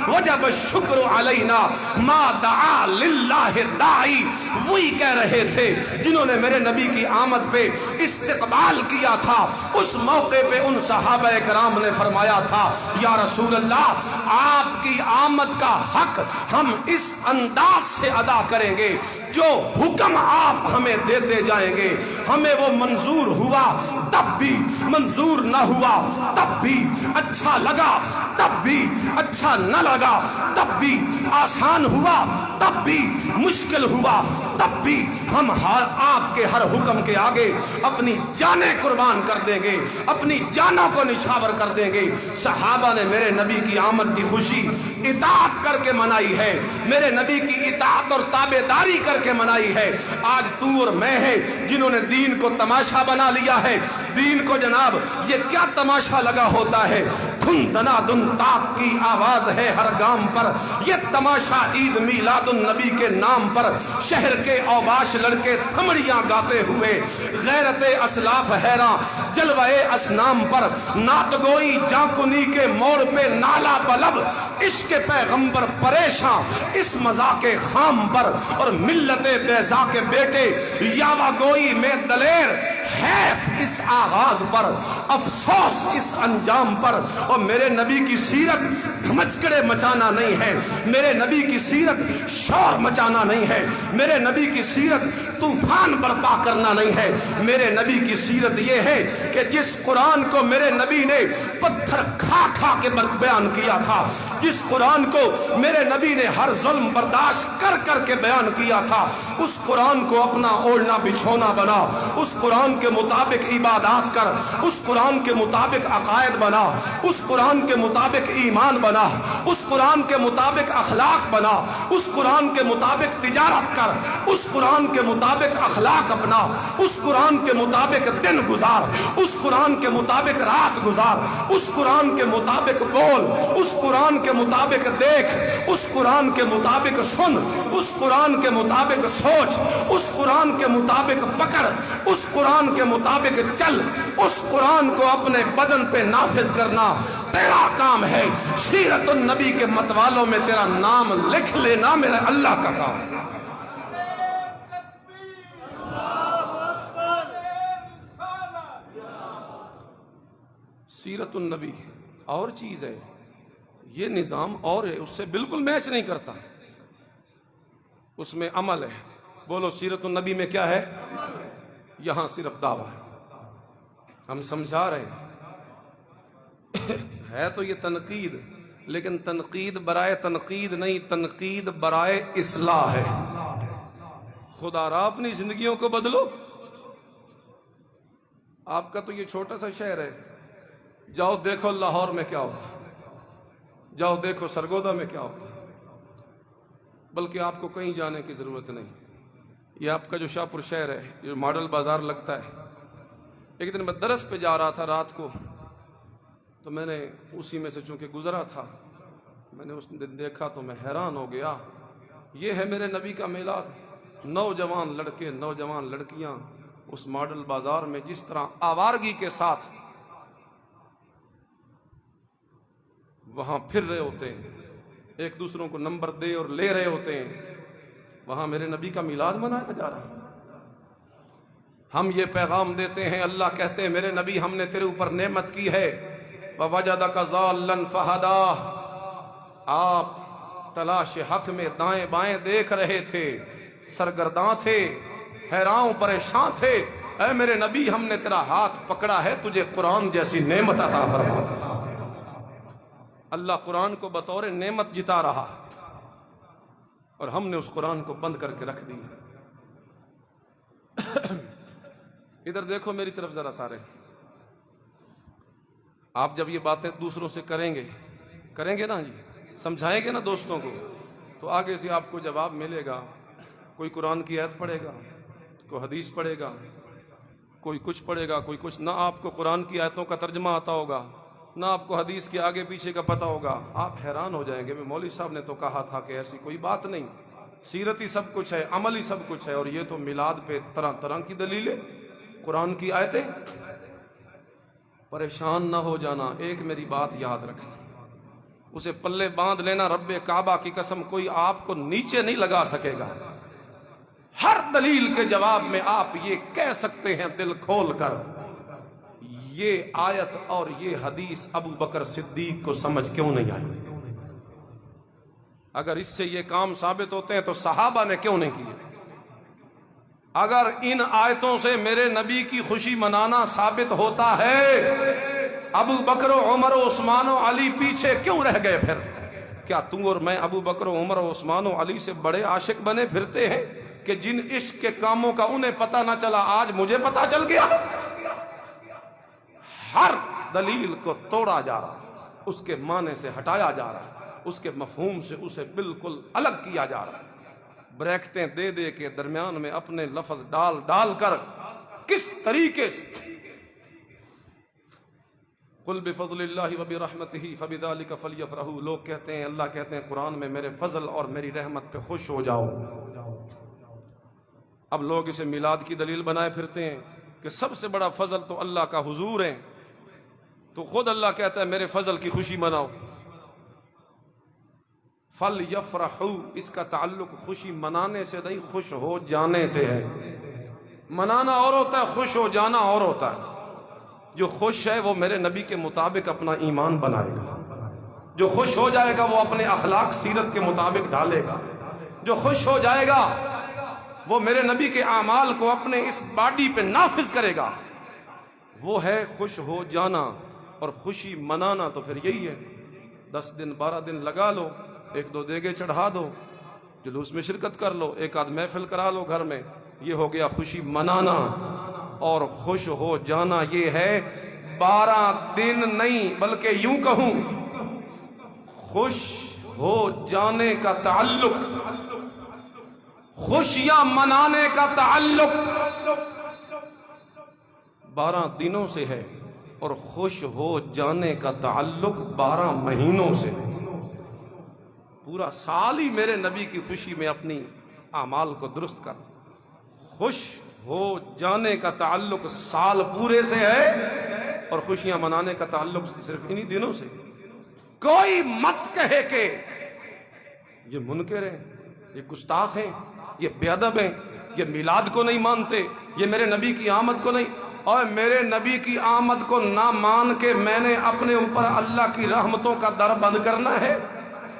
وجب الشکر علینا ما دعا للہ داعی، وہی کہہ رہے تھے جنہوں نے میرے نبی کی آمد پہ استقبال کیا تھا۔ اس موقع پہ ان صحابہ کرام نے فرمایا تھا یا رسول اللہ آپ کی آمد کا حق ہم اس انداز سے ادا کریں گے، جو حکم آپ ہمیں دیتے جائیں گے ہمیں وہ منظور ہوا تب بھی، منظور نہ ہوا تب بھی، اچھا لگا تب بھی، اچھا نہ لگا تب بھی، آسان ہوا تب بھی، مشکل ہوا تب بھی، ہم آپ کے ہر حکم کے آگے اپنی جانیں قربان کر دیں گے، اپنی جانوں کو نچھاور کر دیں گے۔ صحابہ نے میرے نبی کی آمد کی خوشی اطاعت کر کے منائی ہے، میرے نبی کی اطاعت اور تابعداری کر کے منائی ہے۔ آج تو اور میں ہے جنہوں نے دین کو تماشا بنا لیا ہے، دین کو جناب یہ کیا تماشا لگا ہوتا ہے، دھن دنا دن تاک کی آواز ہے ہر گام پر، یہ تماشا عید میلاد النبی کے نام پر، شہر کے اوباش لڑکے تھمڑیاں گاتے ہوئے، غیرت اسلاف حیران جلوہ اسنام پر، نعت گوئی جانکنی کے موڑ پہ نالا بلب، عشق پیغمبر پریشان اس مذاق خام پر، اور ملت بیضا کے بیٹے یاوہ گوئی میں دلیر، حیف اس آغاز پر، افسوس اس انجام پر۔ اور میرے نبی کی سیرت دھمچکڑے مچانا نہیں ہے، میرے نبی کی سیرت شور مچانا نہیں ہے، میرے نبی کی سیرت طوفان برپا کرنا نہیں ہے، میرے نبی کی سیرت یہ ہے کہ جس قرآن کو میرے نبی نے پتھر کھا کھا کے بیان کیا تھا، جس قرآن کو میرے نبی نے ہر ظلم برداشت کر کر کے بیان کیا تھا، اس قرآن کو اپنا اوڑھنا بچھونا بنا، اس قرآن کے مطابق عبادات کر، اس قرآن کے مطابق عقائد بنا، اس قرآن کے مطابق ایمان بنا، اس قرآن کے مطابق اخلاق بنا، اس قرآن کے مطابق تجارت کر، اس قرآن کے مطابق اخلاق اپنا، اس قرآن کے مطابق دن گزار، اس قرآن کے مطابق رات گزار، اس قرآن کے مطابق بول، اس قرآن کے مطابق دیکھ، اس قرآن کے مطابق سن، اس قرآن کے مطابق سوچ، اس قرآن کے مطابق پکڑ، اس قرآن کے مطابق چل، اس قرآن کو اپنے بدن پہ نافذ کرنا تیرا کام ہے۔ سیرت النبی کے متوالوں میں تیرا نام لکھ لینا میرے اللہ کا کام ہے۔ سیرت النبی اور چیز ہے، یہ نظام اور ہے، اس سے بالکل میچ نہیں کرتا، اس میں عمل ہے۔ بولو سیرت النبی میں کیا ہے؟ یہاں صرف دعویٰ ہے، ہم سمجھا رہے ہیں ہے تو یہ تنقید، لیکن تنقید برائے تنقید نہیں، تنقید برائے اصلاح ہے۔ خدا را اپنی زندگیوں کو بدلو۔ آپ کا تو یہ چھوٹا سا شہر ہے، جاؤ دیکھو لاہور میں کیا ہوتا ہے، جاؤ دیکھو سرگودا میں کیا ہوتا ہے، بلکہ آپ کو کہیں جانے کی ضرورت نہیں۔ یہ آپ کا جو شاہ پور شہر ہے، جو ماڈل بازار لگتا ہے، ایک دن میں درس پہ جا رہا تھا رات کو، تو میں نے اسی میں سے چونکہ گزرا تھا، میں نے اس دن دیکھا تو میں حیران ہو گیا، یہ ہے میرے نبی کا میلاد۔ نوجوان لڑکے نوجوان لڑکیاں اس ماڈل بازار میں جس طرح آوارگی کے ساتھ وہاں پھر رہے ہوتے ہیں، ایک دوسروں کو نمبر دے اور لے رہے ہوتے ہیں، وہاں میرے نبی کا میلاد منایا جا رہا ہے۔ ہم یہ پیغام دیتے ہیں، اللہ کہتے ہیں میرے نبی ہم نے تیرے اوپر نعمت کی ہے، وَوَجَدَكَ ضَالًّا فَهَدَاهُ، آپ تلاش حق میں دائیں بائیں دیکھ رہے تھے، سرگرداں تھے، حیران پریشان تھے، اے میرے نبی ہم نے تیرا ہاتھ پکڑا ہے، تجھے قرآن جیسی نعمت عطا فرما دی۔ اللہ قرآن کو بطور نعمت جتا رہا اور ہم نے اس قرآن کو بند کر کے رکھ دی۔ ادھر دیکھو میری طرف ذرا سارے، آپ جب یہ باتیں دوسروں سے کریں گے نا جی، سمجھائیں گے نا دوستوں کو، تو آگے سے آپ کو جواب ملے گا۔ کوئی قرآن کی آیت پڑھے گا، کوئی حدیث پڑھے گا، کوئی کچھ پڑھے گا، کوئی کچھ، نہ آپ کو قرآن کی آیتوں کا ترجمہ آتا ہوگا، نہ آپ کو حدیث کے آگے پیچھے کا پتہ ہوگا۔ آپ حیران ہو جائیں گے، مولوی صاحب نے تو کہا تھا کہ ایسی کوئی بات نہیں، سیرت ہی سب کچھ ہے، عمل ہی سب کچھ ہے، اور یہ تو میلاد پہ طرح طرح کی دلیلیں، قرآن کی آیتیں۔ پریشان نہ ہو جانا، ایک میری بات یاد رکھنا، اسے پلے باندھ لینا، رب کعبہ کی قسم کوئی آپ کو نیچے نہیں لگا سکے گا۔ ہر دلیل کے جواب میں آپ یہ کہہ سکتے ہیں دل کھول کر، یہ آیت اور یہ حدیث ابو بکر صدیق کو سمجھ کیوں نہیں آئی؟ اگر اس سے یہ کام ثابت ہوتے ہیں تو صحابہ نے کیوں نہیں کیے؟ اگر ان آیتوں سے میرے نبی کی خوشی منانا ثابت ہوتا ہے، ابو بکر و عمر و عثمان و علی پیچھے کیوں رہ گئے؟ پھر کیا تو اور میں ابو بکر و عمر و عثمان و علی سے بڑے عاشق بنے پھرتے ہیں کہ جن عشق کے کاموں کا انہیں پتہ نہ چلا آج مجھے پتہ چل گیا؟ ہر دلیل کو توڑا جا رہا، اس کے معنی سے ہٹایا جا رہا، اس کے مفہوم سے اسے بالکل الگ کیا جا رہا، بریکٹیں دے دے کے درمیان میں اپنے لفظ ڈال ڈال کر کس طریقے سے۔ قل بفضل اللہ وبرحمتہ فبذلک فلیفرحوا، لوگ کہتے ہیں، اللہ کہتے ہیں قرآن میں میرے فضل اور میری رحمت پہ خوش ہو جاؤ۔ اب لوگ اسے میلاد کی دلیل بنائے پھرتے ہیں کہ سب سے بڑا فضل تو اللہ کا حضور ہے، تو خود اللہ کہتا ہے میرے فضل کی خوشی مناؤ۔ فَلْيَفْرَحُوا، اس کا تعلق خوشی منانے سے نہیں، خوش ہو جانے سے ہے۔ منانا اور ہوتا ہے، خوش ہو جانا اور ہوتا ہے۔ جو خوش ہے وہ میرے نبی کے مطابق اپنا ایمان بنائے گا، جو خوش ہو جائے گا وہ اپنے اخلاق سیرت کے مطابق ڈالے گا، جو خوش ہو جائے گا وہ میرے نبی کے اعمال کو اپنے اس باڈی پہ نافذ کرے گا۔ وہ ہے خوش ہو جانا، اور خوشی منانا تو پھر یہی ہے، 10 دن 12 دن لگا لو، 1-2 دیگے چڑھا دو، جلوس میں شرکت کر لو، ایک آدھ محفل کرا لو گھر میں، یہ ہو گیا خوشی منانا۔ اور خوش ہو جانا یہ ہے 12 دن نہیں، بلکہ یوں کہوں خوش ہو جانے کا تعلق، خوشیاں منانے کا تعلق 12 دنوں سے ہے، اور خوش ہو جانے کا تعلق 12 مہینوں سے۔ پورا سال ہی میرے نبی کی خوشی میں اپنی اعمال کو درست کر۔ خوش ہو جانے کا تعلق سال پورے سے ہے، اور خوشیاں منانے کا تعلق صرف انہی دنوں سے۔ کوئی مت کہے کہ یہ منکر ہیں، یہ گستاخ ہیں، یہ بے ادب ہیں، یہ میلاد کو نہیں مانتے، یہ میرے نبی کی آمد کو نہیں۔ اور میرے نبی کی آمد کو نہ مان کے میں نے اپنے اوپر اللہ کی رحمتوں کا در بند کرنا ہے؟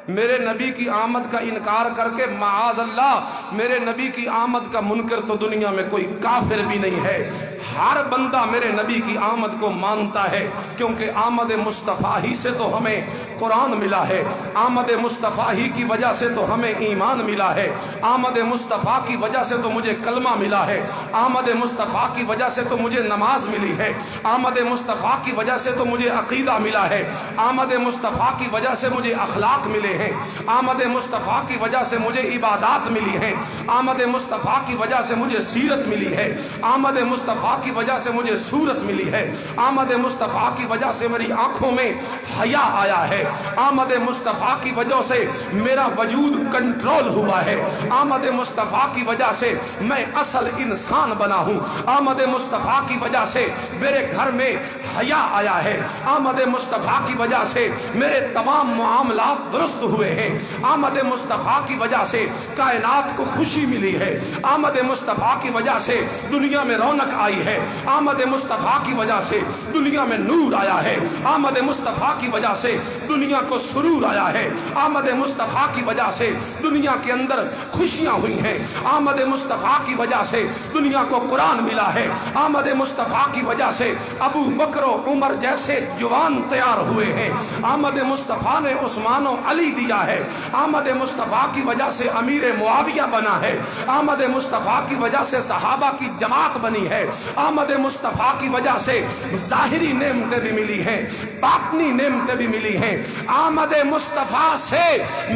میرے نبی کی آمد کا انکار کر کے معاذ اللہ میرے نبی کی آمد کا منکر تو دنیا میں کوئی کافر بھی نہیں ہے۔ ہر بندہ میرے نبی کی آمد کو مانتا ہے، کیونکہ آمد مصطفیٰ ہی سے تو ہمیں قرآن ملا ہے، آمد مصطفیٰ ہی کی وجہ سے تو ہمیں ایمان ملا ہے، آمد مصطفیٰ کی وجہ سے تو مجھے کلمہ ملا ہے، آمد مصطفیٰ کی وجہ سے تو مجھے نماز ملی ہے، آمد مصطفیٰ کی وجہ سے تو مجھے عقیدہ ملا ہے، آمد مصطفیٰ کی وجہ سے مجھے اخلاق ملے ہیں، آمد مصطفیٰ کی وجہ سے مجھے عبادات ملی ہیں، آمد مصطفیٰ کی وجہ سے مجھے سیرت ملی ہے، آمد مصطفیٰ کی وجہ سے مجھے صورت ملی ہے، آمد مصطفیٰ کی وجہ سے میری آنکھوں میں حیا آیا ہے، آمد مصطفیٰ کی وجہ سے میرا وجود کنٹرول ہوا ہے، آمد مصطفیٰ کی وجہ سے میں اصل انسان بنا ہوں، آمد مصطفیٰ کی وجہ سے میرے گھر میں حیا آیا ہے، آمد مصطفیٰ کی وجہ سے میرے تمام معاملات درست ہوئے ہیں. آمد مصطفیٰ کی وجہ سے کائنات کو خوشی ملی ہے. آمد مصطفیٰ کی وجہ سے دنیا میں رونق آئی ہے. آمد مصطفیٰ کی وجہ سے دنیا میں نور آیا ہے. آمد مصطفیٰ کی وجہ سے دنیا کو سرور آیا ہے. آمد مصطفیٰ کی وجہ سے دنیا کے اندر خوشیاں ہوئی ہیں. آمد مصطفیٰ کی وجہ سے دنیا کو قرآن ملا ہے. آمد مصطفیٰ کی وجہ سے ابو بکر و عمر جیسے جوان تیار ہوئے ہیں. آمد مصطفیٰ نے عثمان و علی دیا ہے. آمد مصطفیٰ کی وجہ سے امیر معاویہ بنا ہے. آمد مصطفیٰ کی وجہ سے صحابہ کی جماعت بنی ہے. آمد مصطفیٰ کی وجہ سے ظاہری نعمتیں بھی ملی ہیں, باطنی نعمتیں بھی ملی ہیں. آمد مصطفیٰ سے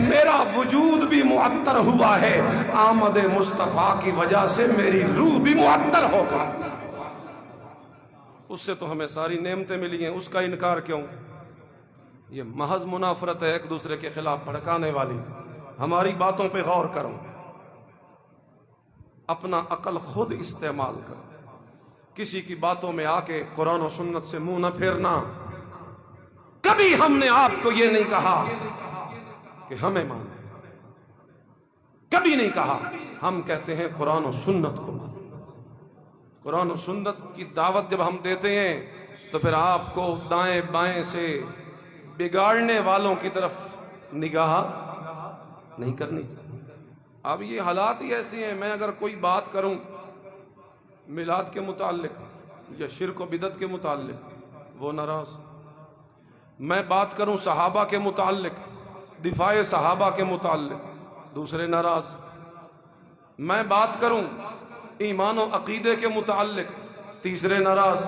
میرا وجود بھی معطر ہوا ہے. آمد مصطفیٰ کی وجہ سے میری روح بھی معطر ہوگا. اس سے تو ہمیں ساری نعمتیں ملی ہیں, اس کا انکار کیوں؟ یہ محض منافرت ہے ایک دوسرے کے خلاف بھڑکانے والی. ہماری باتوں پہ غور کرو, اپنا عقل خود استعمال کرو. کسی کی باتوں میں آ کے قرآن و سنت سے منہ نہ پھیرنا. کبھی ہم نے آپ کو یہ نہیں کہا کہ ہمیں مانیں, کبھی نہیں کہا. ہم کہتے ہیں قرآن و سنت کو مانیں. قرآن و سنت کی دعوت جب ہم دیتے ہیں تو پھر آپ کو دائیں بائیں سے بگاڑنے والوں کی طرف نگاہ نہیں کرنی چاہیے. اب یہ حالات ہی ایسے ہیں, میں اگر کوئی بات کروں میلاد کے متعلق یا شرک و بدعت کے متعلق وہ ناراض. میں بات کروں صحابہ کے متعلق, دفاع صحابہ کے متعلق, دوسرے ناراض. میں بات کروں ایمان و عقیدے کے متعلق, تیسرے ناراض.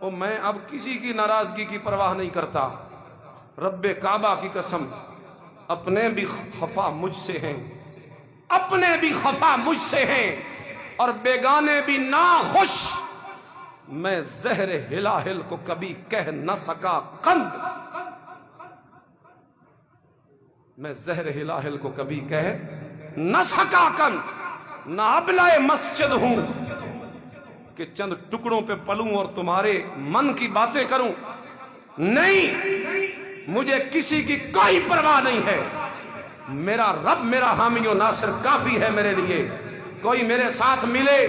اور میں اب کسی کی ناراضگی کی پرواہ نہیں کرتا. رب کعبہ کی قسم, اپنے بھی خفا مجھ سے ہیں, اپنے بھی خفا مجھ سے ہیں اور بیگانے بھی ناخوش. میں زہر ہلاہل کو کبھی کہہ نہ سکا قند, میں زہر ہلاہل کو کبھی کہہ نہ سکا قند. نہ ابلائے مسجد ہوں کہ چند ٹکڑوں پہ پلوں اور تمہارے من کی باتیں کروں. نہیں, مجھے کسی کی کوئی پرواہ نہیں ہے. میرا رب میرا حامی و ناصر کافی ہے میرے لیے. کوئی میرے ساتھ ملے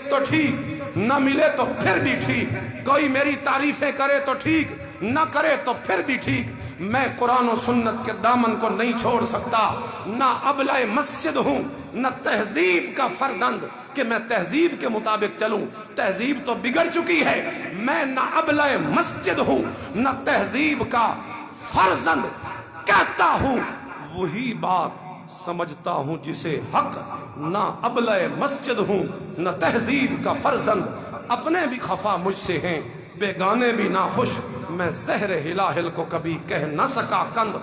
تو ٹھیک, نہ ملے تو پھر بھی ٹھیک. کوئی میری تعریفیں کرے تو ٹھیک, نہ کرے تو پھر بھی ٹھیک. میں قرآن و سنت کے دامن کو نہیں چھوڑ سکتا. نہ ابلائے مسجد ہوں, نہ تہذیب کا فرزند کہ میں تہذیب کے مطابق چلوں. تہذیب تو بگڑ چکی ہے. میں نہ ابلائے مسجد ہوں نہ تہذیب کا فرزند. کہتا ہوں وہی بات سمجھتا ہوں جسے حق. نہ ابلائے مسجد ہوں نہ تہذیب کا فرزند. اپنے بھی خفا مجھ سے ہیں, بیگانے بھی ناخوش. میں زہر ہلاہل کو کبھی کہہ نہ سکا قند.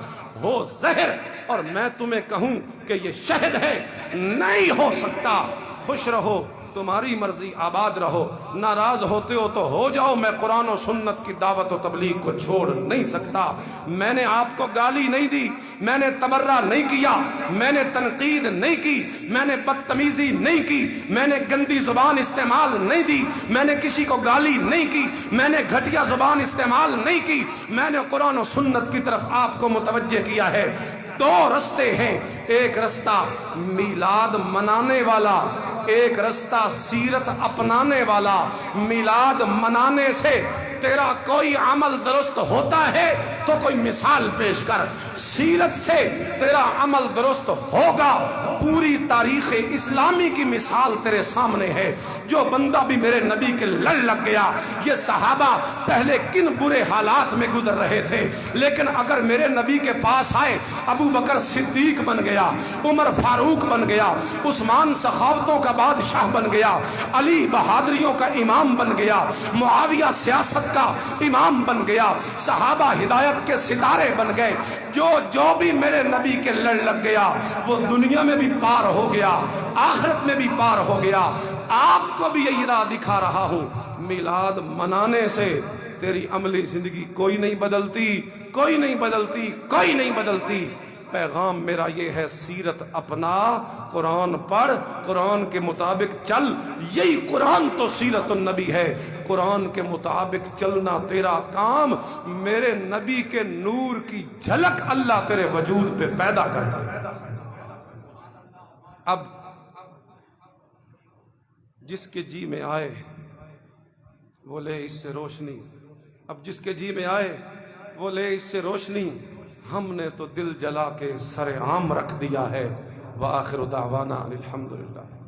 ہو زہر اور میں تمہیں کہوں کہ یہ شہد ہے, نہیں ہو سکتا. خوش رہو, تمہاری مرضی, آباد رہو. ناراض ہوتے ہو تو ہو جاؤ, میں قرآن و سنت کی دعوت و تبلیغ کو چھوڑ نہیں سکتا. میں نے آپ کو گالی نہیں دی, میں نے تبرہ نہیں کیا, میں نے تنقید نہیں کی, میں نے بدتمیزی نہیں کی, میں نے گندی زبان استعمال نہیں دی, میں نے کسی کو گالی نہیں کی, میں نے گھٹیا زبان استعمال نہیں کی. میں نے قرآن و سنت کی طرف آپ کو متوجہ کیا ہے. دو رستے ہیں, ایک رستہ میلاد منانے والا, ایک رستہ سیرت اپنانے والا. میلاد منانے سے تیرا کوئی عمل درست ہوتا ہے تو کوئی مثال پیش کر. سیرت سے تیرا عمل درست ہوگا. پوری تاریخ اسلامی کی مثال تیرے سامنے ہے. جو بندہ بھی میرے نبی کے لڑ لگ گیا, یہ صحابہ پہلے کن برے حالات میں گزر رہے تھے, لیکن اگر میرے نبی کے پاس آئے, ابو بکر صدیق بن گیا, عمر فاروق بن گیا, عثمان سخاوتوں کا بادشاہ بن گیا, علی بہادریوں کا امام بن گیا, معاویہ سیاست کا امام بن گیا, صحابہ ہدایت کے ستارے بن گئے. جو بھی میرے نبی کے لڑ لگ گیا وہ دنیا میں بھی پار ہو گیا, آخرت میں بھی پار ہو گیا. آپ کو بھی یہی راہ دکھا رہا ہوں. میلاد منانے سے تیری عملی زندگی کوئی نہیں بدلتی, کوئی نہیں بدلتی, کوئی نہیں بدلتی. پیغام میرا یہ ہے, سیرت اپنا, قرآن پڑھ, قرآن کے مطابق چل. یہی قرآن تو سیرت النبی ہے. قرآن کے مطابق چلنا تیرا کام، میرے نبی کے نور کی جھلک اللہ تیرے وجود پہ پیدا کرنا۔ اب جس کے جی میں آئے وہ لے اس سے روشنی، اب جس کے جی میں آئے وہ لے اس سے روشنی، ہم نے تو دل جلا کے سر عام رکھ دیا ہے۔ وآخر دعوانا الحمدللہ۔